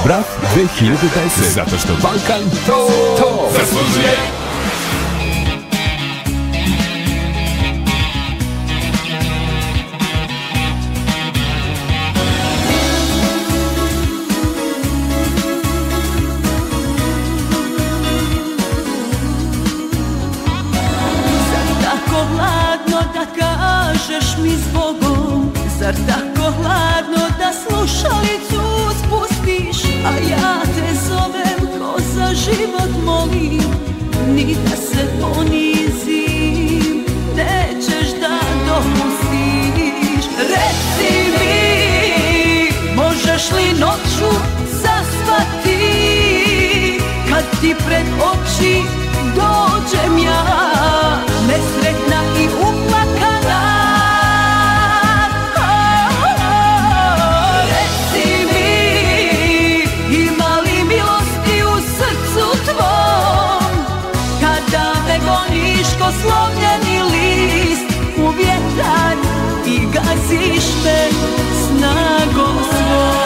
Brat 2010, zato što Balkan to zaslužuje. Kažeš mi zbogom, zar tako hladno da slušalicu spustiš, a ja te zovem ko za život molim, ni da se ponizim, nećeš da dopustiš. Reci mi, možeš li noću zaspati, kad ti pred oči dođem ja, nesretna i uplakana. Reci mi, ima li milosti u srcu tvom, kada me goniš ko slomljeni list u vjetar i gaziš me snagom svom.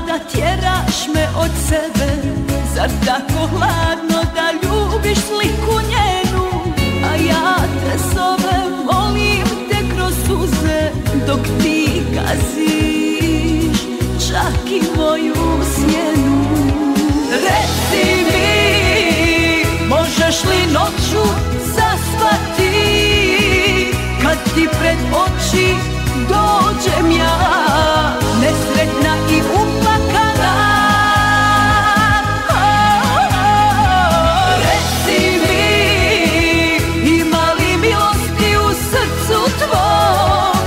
Da tjeraš me od sebe, zar tako hladno da ljubiš sliku njenu, a ja te zovem, molim te kroz suze, dok ti gaziš čak i moju sjenu. Reci mi, možeš li noću zaspati, kad ti pred oči dođem ja, nesretna i uplakana. Reci mi, ima li milosti u srcu tvom,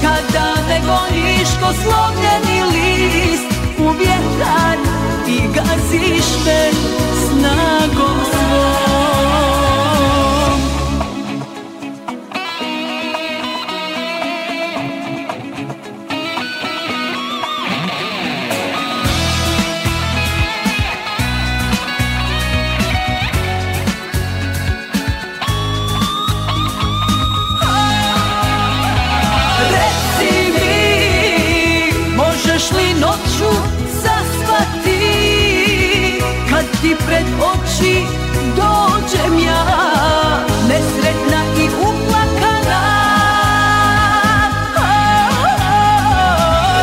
kada me goniš ko slomljeni list u vjetar i gaziš me snagom svom. Možeš li noću zaspati, kad ti pred oči dođem ja, nesretna i uplakana.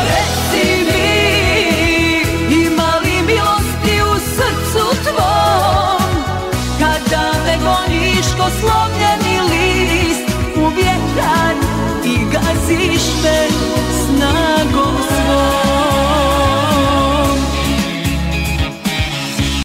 Reci mi, ima li milosti u srcu tvom, kada me goniš ko slomljeni list u vjetar i gaziš me